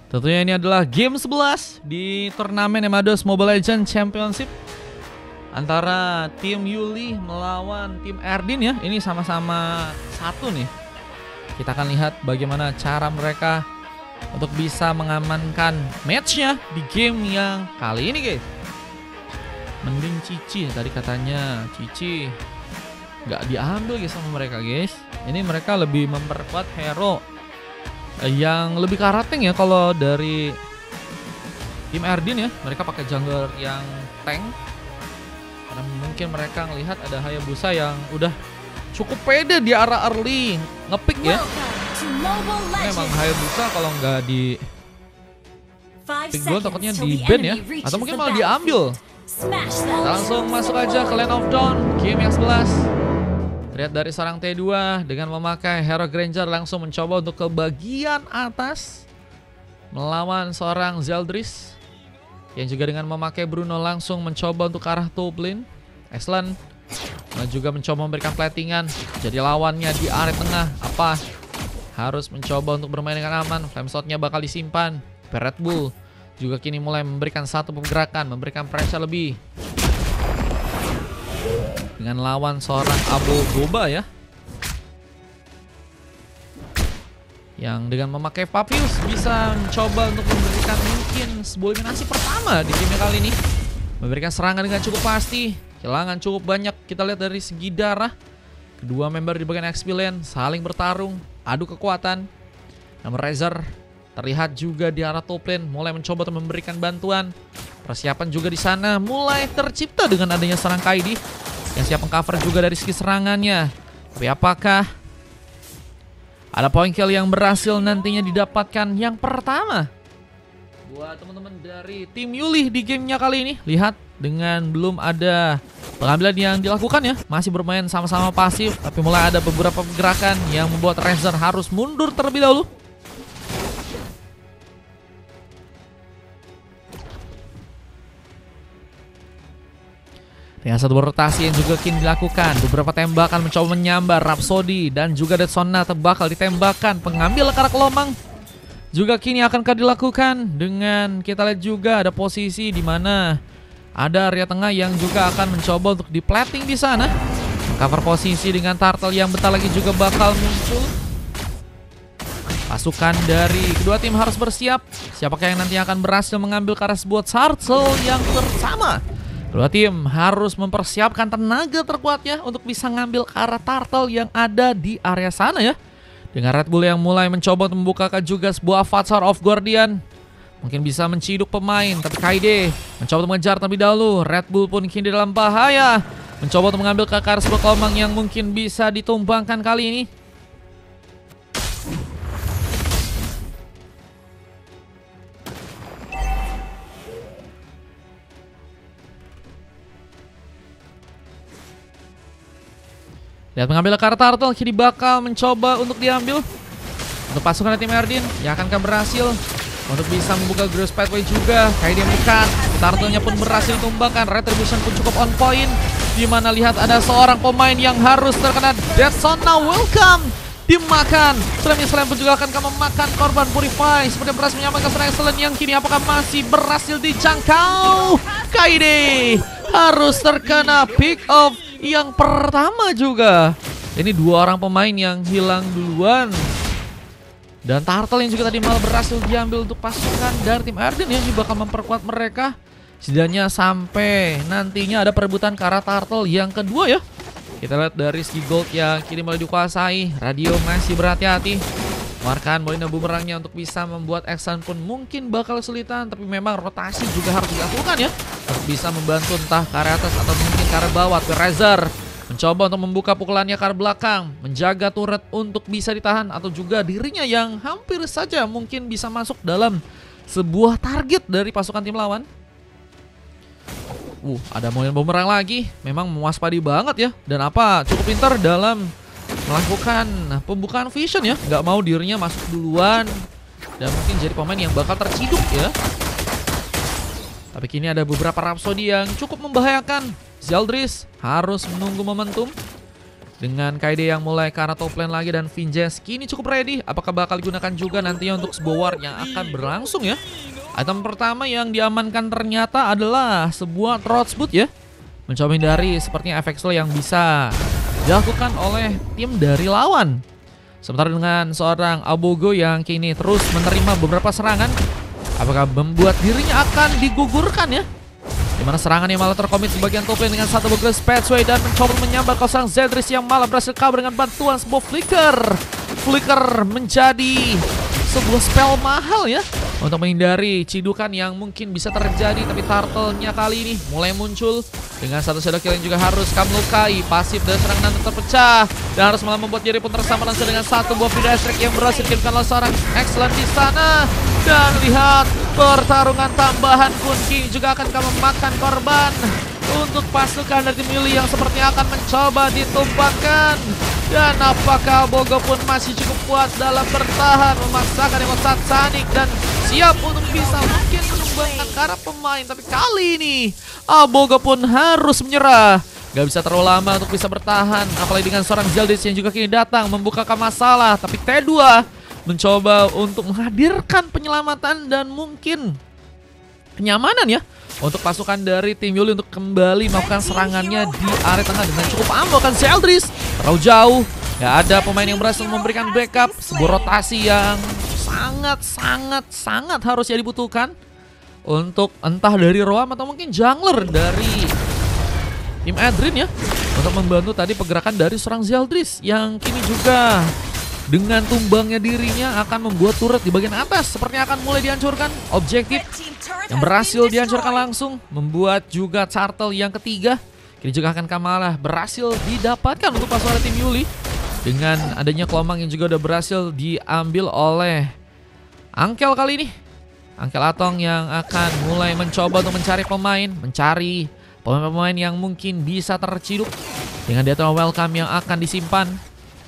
Tentunya ini adalah game 11 di turnamen Emados Mobile Legends Championship antara tim Yuli melawan tim Erdin ya. Ini sama-sama satu nih. Kita akan lihat bagaimana cara mereka untuk bisa mengamankan matchnya di game yang kali ini guys. Mending Cici tadi katanya, Cici nggak diambil guys sama mereka guys. Ini mereka lebih memperkuat hero yang lebih karateng ya. Kalau dari tim Erdin ya, mereka pakai jungler yang tank karena mungkin mereka ngelihat ada Hayabusa yang udah cukup pede di arah early ngepick ya. Memang Hayabusa kalau nggak di pick dulu takutnya di ban ya, atau mungkin malah diambil. Kita langsung masuk aja ke Land of Dawn game yang 11. Lihat dari seorang T2 dengan memakai Hero Granger langsung mencoba untuk ke bagian atas melawan seorang Zeldris yang juga dengan memakai Bruno langsung mencoba untuk ke arah top lane. Excellent. Dan juga mencoba memberikan platingan. Jadi lawannya di area tengah apa? Harus mencoba untuk bermain dengan aman. Flame shotnya bakal disimpan. Red Bull juga kini mulai memberikan satu pergerakan, memberikan pressure lebih. Dengan lawan seorang Abu Goba ya, yang dengan memakai Papius bisa mencoba untuk memberikan mungkin sebuah eliminasi pertama di game kali ini. Memberikan serangan dengan cukup pasti, kehilangan cukup banyak. Kita lihat dari segi darah, kedua member di bagian XP lane saling bertarung, adu kekuatan. Namun Razer terlihat juga di arah top lane mulai mencoba untuk memberikan bantuan. Persiapan juga di sana mulai tercipta dengan adanya serang Kaidi yang siap mengcover juga dari segi serangannya. Tapi apakah ada point kill yang berhasil nantinya didapatkan yang pertama buat teman-teman dari tim Yuli di gamenya kali ini? Lihat dengan belum ada pengambilan yang dilakukan ya, masih bermain sama-sama pasif. Tapi mulai ada beberapa gerakan yang membuat Razer harus mundur terlebih dahulu. Dengan satu rotasi yang juga kini dilakukan, beberapa tembakan mencoba menyambar Rhapsody dan juga Dead Sonata bakal ditembakkan. Pengambil karak lomang juga kini akan dilakukan. Dengan kita lihat juga ada posisi di mana ada area tengah yang juga akan mencoba untuk di-plating di sana. Cover posisi dengan Turtle yang bentar lagi juga bakal muncul. Pasukan dari kedua tim harus bersiap. Siapakah yang nanti akan berhasil mengambil ke arah sebuah Turtle yang bersama? Kedua tim harus mempersiapkan tenaga terkuatnya untuk bisa ngambil ke arah Turtle yang ada di area sana ya. Dengan Red Bull yang mulai mencoba untuk membukakan juga sebuah Avatar of Guardian. Mungkin bisa menciduk pemain, tapi Kaide mencoba untuk mengejar terlebih dahulu. Red Bull pun kini dalam bahaya, mencoba untuk mengambil ke arah sebuah kelomang yang mungkin bisa ditumbangkan kali ini. Lihat mengambil kartu Turtle, kini bakal mencoba untuk diambil. Untuk pasukan tim Erdin yang akan berhasil untuk bisa membuka Gross Pathway juga. Kayak dia bukan, Turtle-nya pun berhasil ditumbangkan. Retribution pun cukup on point. Dimana lihat ada seorang pemain yang harus terkena Death Zone. Now welcome, dimakan. Slam pun juga akan memakan korban Purify. Seperti berhasil menyampaikan serangan excellent yang kini apakah masih berhasil dijangkau. Kaide harus terkena pick off yang pertama juga. Ini dua orang pemain yang hilang duluan. Dan Turtle yang juga tadi malah berhasil diambil untuk pasukan dari tim Erdin yang bakal memperkuat mereka. Setidaknya sampai nantinya ada perebutan ke arah Turtle yang kedua ya. Kita lihat dari segi gold yang kini mulai dikuasai. Radio masih berhati-hati. Markan Molina bumerangnya untuk bisa membuat Exxon pun mungkin bakal kesulitan. Tapi memang rotasi juga harus dilakukan ya, untuk bisa membantu entah ke arah atas atau mungkin ke arah bawah. Razer mencoba untuk membuka pukulannya ke arah belakang, menjaga turret untuk bisa ditahan atau juga dirinya yang hampir saja mungkin bisa masuk dalam sebuah target dari pasukan tim lawan. Ada Molina bumerang lagi. Memang mewaspadi banget ya. Dan apa cukup pintar dalam melakukan pembukaan vision ya, nggak mau dirinya masuk duluan dan mungkin jadi pemain yang bakal terciduk ya. Tapi kini ada beberapa Rhapsody yang cukup membahayakan. Zeldris harus menunggu momentum. Dengan KD yang mulai ke arah top lane lagi dan Vinges kini cukup ready. Apakah bakal digunakan juga nantinya untuk sebuah war yang akan berlangsung ya? Item pertama yang diamankan ternyata adalah sebuah Throatboot ya. Mencoba hindari sepertinya efek slow yang bisa dilakukan oleh tim dari lawan. Sementara dengan seorang Abogo yang kini terus menerima beberapa serangan, apakah membuat dirinya akan digugurkan ya? Dimana serangannya malah terkomit di bagian top lane dengan satu Bugles Patchway dan mencoba menyambar ke seorang Zedris yang malah berhasil kabur dengan bantuan sebuah Flicker. Flicker menjadi sebuah spell mahal ya untuk menghindari cidukan yang mungkin bisa terjadi. Tapi Turtle-nya kali ini mulai muncul dengan satu shadow kill yang juga harus kamu lukai. Pasif dan serangan terpecah dan harus malah membuat diri pun tersama langsung dengan satu buah Vida Strike yang berhasil dikirimkan oleh seorang Excellent di sana. Dan lihat pertarungan tambahan pun kini juga akan memakan korban untuk pasukan dari tim Yuli yang sepertinya akan mencoba ditumpahkan. Dan apakah Abogo pun masih cukup kuat dalam bertahan memaksakan emosi Sanik dan siap untuk bisa mungkin menumbangkan para pemain. Tapi kali ini Abogo pun harus menyerah. Gak bisa terlalu lama untuk bisa bertahan, apalagi dengan seorang Zeldris yang juga kini datang membukakan masalah. Tapi T2 mencoba untuk menghadirkan penyelamatan dan mungkin kenyamanan ya untuk pasukan dari tim Yuli untuk kembali melakukan serangannya di area tengah dengan cukup ampuh kan Zeldris terlalu jauh. Gak ada pemain yang berhasil memberikan backup. Sebuah rotasi yang sangat harus ya dibutuhkan untuk entah dari Roam atau mungkin jungler dari tim Adrin ya, untuk membantu tadi pergerakan dari seorang Zeldris yang kini juga dengan tumbangnya dirinya akan membuat turret di bagian atas sepertinya akan mulai dihancurkan. Objektif yang berhasil dihancurkan langsung membuat juga Turtle yang ketiga kini juga akan Kamalah berhasil didapatkan untuk pasukan tim Yuli. Dengan adanya Kelomang yang juga udah berhasil diambil oleh Angkel kali ini. Angkel Atong yang akan mulai mencoba untuk mencari pemain yang mungkin bisa terciduk dengan data welcome yang akan disimpan.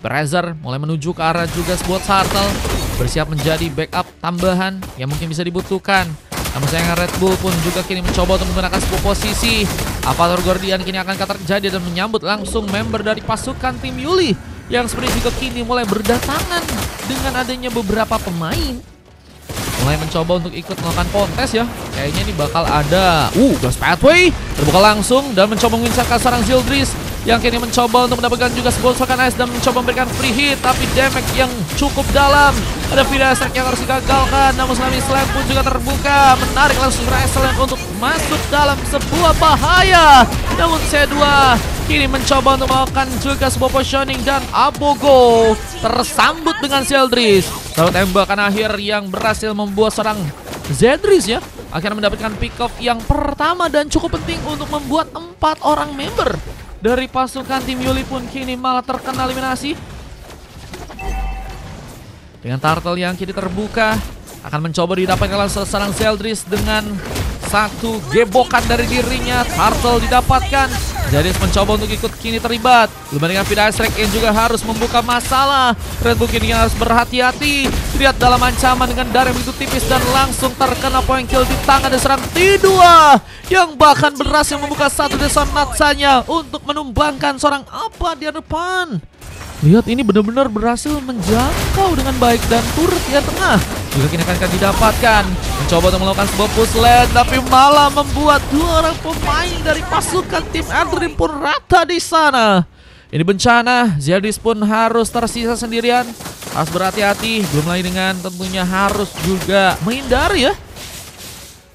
Brazer mulai menuju ke arah juga sebuah Turtle, bersiap menjadi backup tambahan yang mungkin bisa dibutuhkan. Namun sayang Red Bull pun juga kini mencoba untuk menggunakan sebuah posisi. Avatar Guardian kini akan terjadi dan menyambut langsung member dari pasukan tim Yuli yang sebenarnya juga kini mulai berdatangan dengan adanya beberapa pemain. Mulai mencoba untuk ikut melakukan kontes ya. Kayaknya ini bakal ada Gas Pathway terbuka langsung dan mencoba mengincarkan seorang Zeldris yang kini mencoba untuk mendapatkan juga sebuah serangan ice dan mencoba memberikan free hit, tapi damage yang cukup dalam. Ada Vida Strike yang harus digagalkan, namun Tsunami Slam pun juga terbuka, menarik langsung Excellent untuk masuk dalam sebuah bahaya. Namun C2 kini mencoba untuk melakukan juga sebuah positioning dan Abogo tersambut dengan Zeldris. Lalu tembakan akhir yang berhasil membuat seorang Zeldris ya akhirnya mendapatkan pick off yang pertama dan cukup penting untuk membuat 4 orang member dari pasukan tim Yuli pun kini malah terkena eliminasi. Dengan Turtle yang kini terbuka akan mencoba didapatkan oleh seorang Zeldris dengan satu gebokan dari dirinya. Turtle didapatkan. Zeldris mencoba untuk ikut kini terlibat. Belum dengan Vida Strike yang juga harus membuka masalah. Red Bull kini harus berhati-hati. Lihat dalam ancaman dengan darah begitu tipis dan langsung terkena point kill di tangan dari seorang T2 yang bahkan berhasil membuka satu desonatsanya untuk menumbangkan seorang apa di depan. Lihat ini benar-benar berhasil menjangkau dengan baik dan turret di tengah juga kini akan didapatkan. Mencoba untuk melakukan sebuah push lane tapi malah membuat 2 orang pemain dari pasukan tim Adrim pun rata di sana. Ini bencana, Zeldris pun harus tersisa sendirian. Harus berhati-hati, belum lagi dengan tentunya harus juga menghindari ya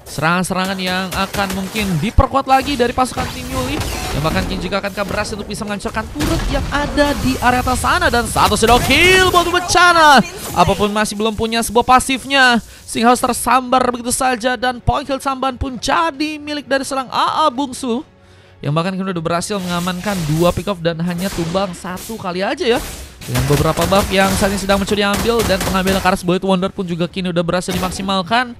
serangan-serangan yang akan mungkin diperkuat lagi dari pasukan tim Yuli. Yang bahkan kini juga akan berhasil untuk bisa menghancurkan turret yang ada di area atas sana. Dan satu shadow kill buat bencana. Apapun masih belum punya sebuah pasifnya, sehingga harus tersambar begitu saja. Dan point kill tambahan pun jadi milik dari seorang AA Bungsu, yang bahkan kini udah berhasil mengamankan 2 pick off dan hanya tumbang 1 kali aja ya. Dengan beberapa buff yang saat ini sedang mencoba diambil dan pengambilan Karas Bullet Wonder pun juga kini udah berhasil dimaksimalkan.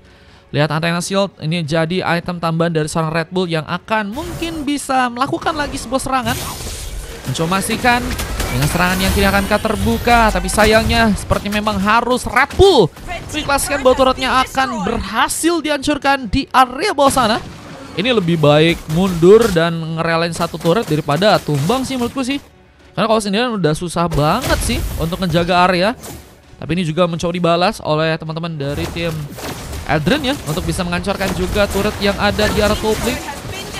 Lihat Antena Shield ini jadi item tambahan dari seorang Red Bull yang akan mungkin bisa melakukan lagi sebuah serangan. Mencoba memastikan dengan serangan yang kini akan terbuka. Tapi sayangnya seperti memang harus Red Bull mengikhlaskan bahwa turretnya akan berhasil dihancurkan di area bawah sana. Ini lebih baik mundur dan ngerelain satu turret daripada tumbang sih menurutku sih. Karena kalau sendirian udah susah banget sih untuk menjaga area. Tapi ini juga mencoba dibalas oleh teman-teman dari tim Adrian ya, untuk bisa menghancurkan juga turret yang ada di arah top lane.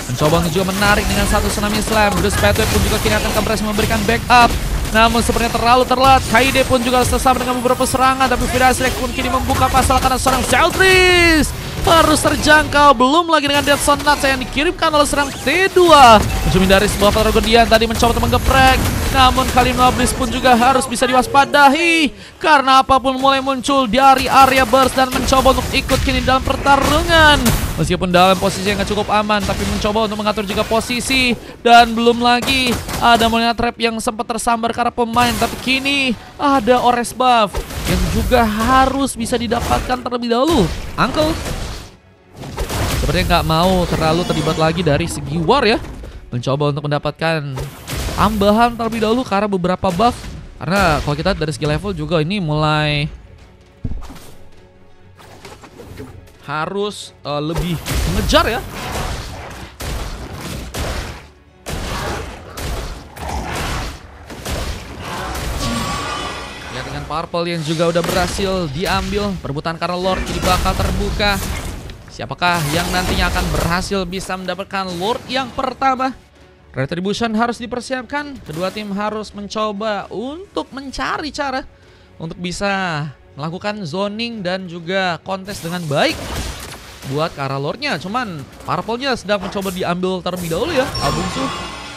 Mencoba untuk juga menarik dengan satu tsunami slam. Bruce Petway pun juga kini akan berhasil memberikan backup. Namun sepertinya terlalu telat. Kaide pun juga sesama dengan beberapa serangan. Tapi Firasrek pun kini membuka pasal karena seorang Zealous harus terjangkau. Belum lagi dengan Death Sonata yang dikirimkan oleh serang T2. Mencoba dari sebuah Patragodian tadi mencoba untuk menggeprek. Namun kali Noblis pun juga harus bisa diwaspadahi. Karena apapun mulai muncul dari area burst dan mencoba untuk ikut kini dalam pertarungan. Meskipun dalam posisi yang gak cukup aman, tapi mencoba untuk mengatur juga posisi. Dan belum lagi ada Molina Trap yang sempat tersambar karena pemain. Tapi kini ada Ores Buff yang juga harus bisa didapatkan terlebih dahulu. Uncle sepertinya nggak mau terlalu terlibat lagi dari segi war ya. Mencoba untuk mendapatkan tambahan terlebih dahulu karena beberapa buff. Karena kalau kita dari segi level juga ini mulai harus lebih mengejar ya. Lihat dengan Purple yang juga udah berhasil diambil. Perebutan karena Lord jadi bakal terbuka. Siapakah yang nantinya akan berhasil bisa mendapatkan Lord yang pertama? Retribution harus dipersiapkan. Kedua tim harus mencoba untuk mencari cara untuk bisa melakukan zoning dan juga kontes dengan baik buat ke arah Lordnya. Cuman Purple-nya sedang mencoba diambil terlebih dahulu ya. Albungsu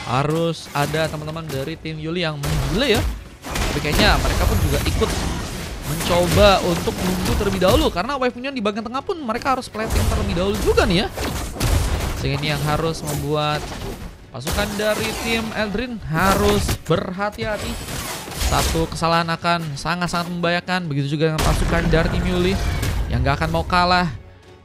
harus ada teman-teman dari tim Yuli yang mendelay ya. Tapi kayaknya mereka pun juga ikut mencoba untuk menunggu terlebih dahulu. Karena wave minion di bagian tengah pun mereka harus plating terlebih dahulu juga nih ya. Sehingga ini yang harus membuat pasukan dari tim Eldrin harus berhati-hati. Satu kesalahan akan sangat-sangat membahayakan. Begitu juga dengan pasukan dari tim Yuli yang gak akan mau kalah.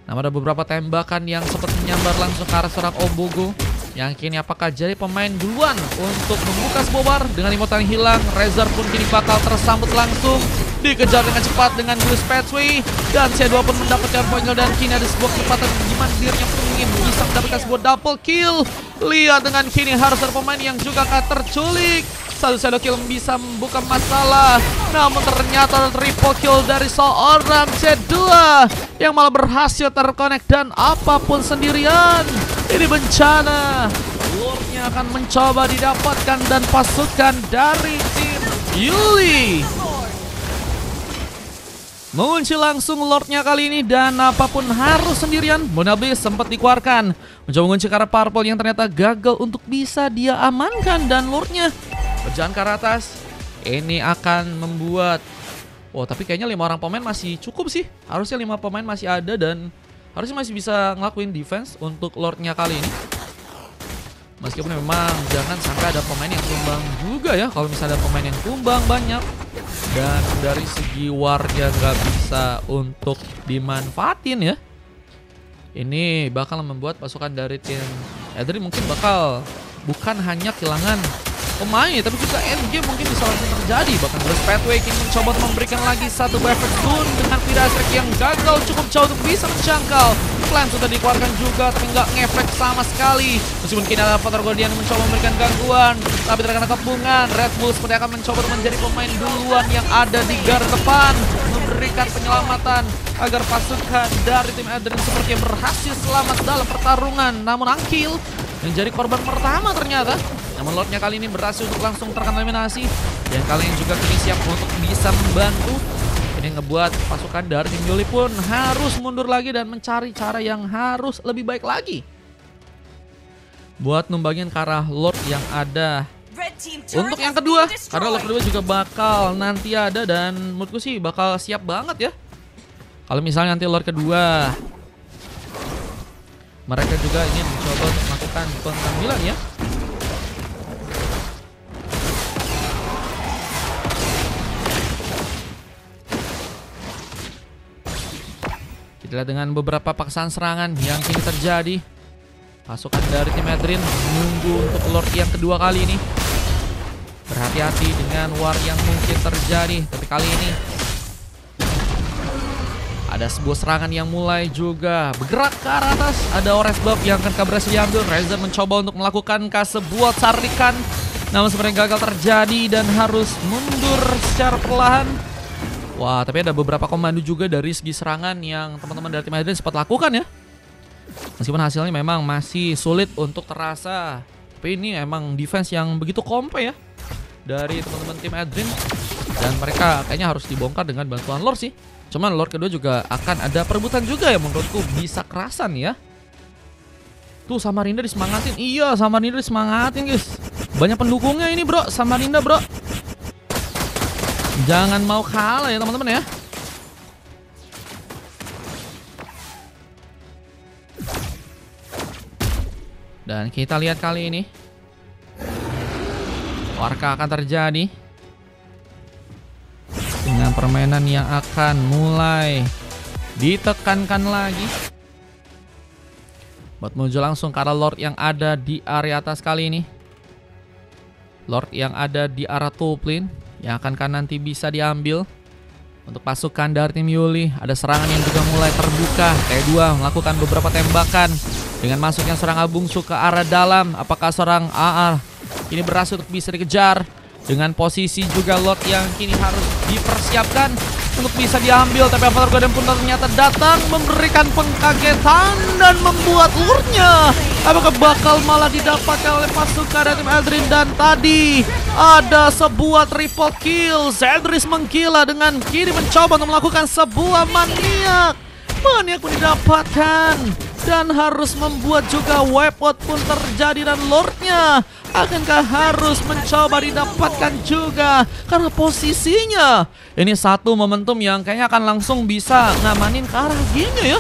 Namun ada beberapa tembakan yang sempat menyambar langsung ke arah seorang Obogo. Yang kini apakah jadi pemain duluan untuk membuka sebuah bar. Dengan immortal yang hilang, Razor pun kini bakal tersambut langsung. Dikejar dengan cepat dengan Bruce Petway. Dan C2 pun mendapatkan poin kill. Dan kini ada sebuah kesempatan di mana dirinya pun ingin bisa mendapatkan sebuah double kill. Lihat dengan kini harus ada pemain yang juga akan terculik. Satu shadow kill bisa membuka masalah. Namun ternyata triple kill dari seorang C2 yang malah berhasil terkonek dan apapun sendirian. Ini bencana. Lordnya akan mencoba didapatkan dan pasukan dari tim Yuli mengunci langsung Lordnya kali ini dan apapun harus sendirian. Monablis sempat dikeluarkan mencoba mengunci ke arah Purple yang ternyata gagal untuk bisa dia amankan dan Lordnya berjalan ke arah atas. Ini akan membuat tapi kayaknya 5 orang pemain masih cukup sih. Harusnya 5 pemain masih ada dan harusnya masih bisa ngelakuin defense untuk Lordnya kali ini. Meskipun memang jangan sampai ada pemain yang tumbang juga ya. Kalau misalnya ada pemain yang tumbang banyak dan dari segi warnya nggak bisa untuk dimanfaatin ya, ini bakal membuat pasukan dari tim Adrian mungkin bakal bukan hanya kehilangan pemain, tapi juga endgame mungkin bisa langsung terjadi. Bahkan Bruce Petway kini mencoba untuk memberikan lagi satu Buffet Stun dengan Firasrek yang gagal cukup jauh untuk bisa menjangkau. Plan sudah dikeluarkan juga tapi nggak ngefek sama sekali. Meskipun kini ada Patragodian yang mencoba memberikan gangguan, tapi terkena kepungan. Red Bull seperti akan mencoba untuk menjadi pemain duluan yang ada di garda depan, memberikan penyelamatan agar pasukan dari tim Adrian seperti yang berhasil selamat dalam pertarungan. Namun Angkil menjadi korban pertama ternyata. Namun Lordnya kali ini berhasil untuk langsung terkena eliminasi. Dan kalian juga kini siap untuk bisa membantu. Ini ngebuat pasukan dari tim Yuli pun harus mundur lagi dan mencari cara yang harus lebih baik lagi buat numbangin ke arah Lord yang ada untuk yang kedua. Karena Lord kedua juga bakal nanti ada dan menurutku sih bakal siap banget ya. Kalau misalnya nanti Lord kedua mereka juga ingin mencoba untuk melakukan pengambilan ya. Kita lihat dengan beberapa paksaan serangan yang kini terjadi. Pasukan dari tim Adrian menunggu untuk Lord yang kedua kali ini. Berhati-hati dengan war yang mungkin terjadi. Tapi kali ini ada sebuah serangan yang mulai juga bergerak ke arah atas. Ada Ores Buff yang akan berhasil diambil. Razor mencoba untuk melakukan sebuah tarikan. namun sebenarnya gagal terjadi dan harus mundur secara perlahan. Wah, tapi ada beberapa komando juga dari segi serangan yang teman-teman dari tim Adrian sempat lakukan ya. Meskipun hasilnya memang masih sulit untuk terasa, tapi ini emang defense yang begitu kompe ya dari teman-teman tim Adrian. Dan mereka kayaknya harus dibongkar dengan bantuan Lord sih. Cuman Lord kedua juga akan ada perebutan juga ya, menurutku bisa kerasan ya. Tuh Samarinda disemangatin. Iya, Samarinda disemangatin guys. Banyak pendukungnya ini bro, Samarinda bro. Jangan mau kalah ya teman-teman ya. Dan kita lihat kali ini warka akan terjadi dengan permainan yang akan mulai ditekankan lagi. Buat menuju langsung ke arah Lord yang ada di area atas kali ini. Lord yang ada di arah Tuplin yang akan nanti bisa diambil untuk pasukan dari tim Yuli. Ada serangan yang juga mulai terbuka. T2 melakukan beberapa tembakan dengan masuknya seorang Abungsu ke arah dalam. Apakah seorang AA ini berhasil untuk bisa dikejar? Dengan posisi juga Lord yang kini harus dipersiapkan untuk bisa diambil. Tapi Avatar Golden pun ternyata datang memberikan pengkagetan dan membuat Lordnya apakah bakal malah didapatkan oleh pasukan dari tim Eldrin. Dan tadi ada sebuah triple kill. Zedris menggila dengan kini mencoba untuk melakukan sebuah maniak. Maniak pun didapatkan dan harus membuat juga wipe out pun terjadi. Dan Lordnya akankah harus mencoba didapatkan juga karena posisinya ini satu momentum yang kayaknya akan langsung bisa ngamanin ke arah gini ya.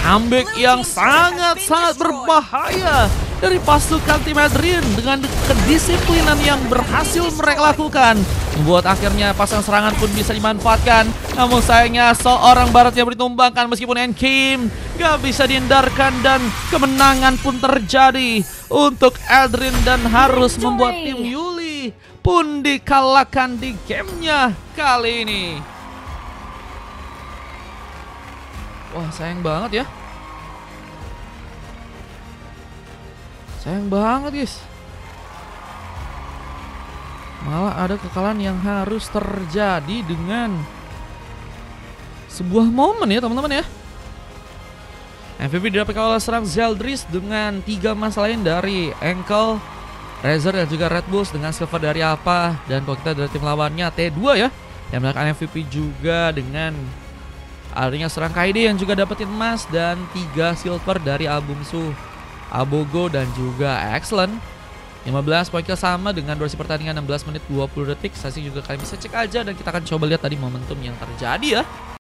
Comeback yang sangat-sangat berbahaya dari pasukan tim Adrian dengan kedisiplinan yang berhasil mereka lakukan, membuat akhirnya pasang serangan pun bisa dimanfaatkan. Namun sayangnya seorang Barat yang ditumbangkan meskipun Enkim gak bisa dihindarkan dan kemenangan pun terjadi untuk Adrian dan harus membuat tim Yuli pun dikalahkan di gamenya kali ini. Wah, sayang banget ya. Sayang banget guys. Malah ada kekalahan yang harus terjadi dengan sebuah momen ya teman-teman ya. MVP didapatkan oleh serang Zeldris dengan 3 emas lain dari Ankle, Razer dan juga Red Bulls dengan silver dari apa. Dan kalau kita dari tim lawannya T2 ya, yang mendapatkan MVP juga dengan adanya serang KD yang juga dapetin emas dan 3 silver dari Abungsu, Abogo dan juga Excellent. 15 poin kill sama dengan durasi pertandingan 16 menit 20 detik. Sasi juga kalian bisa cek aja dan kita akan coba lihat tadi momentum yang terjadi ya.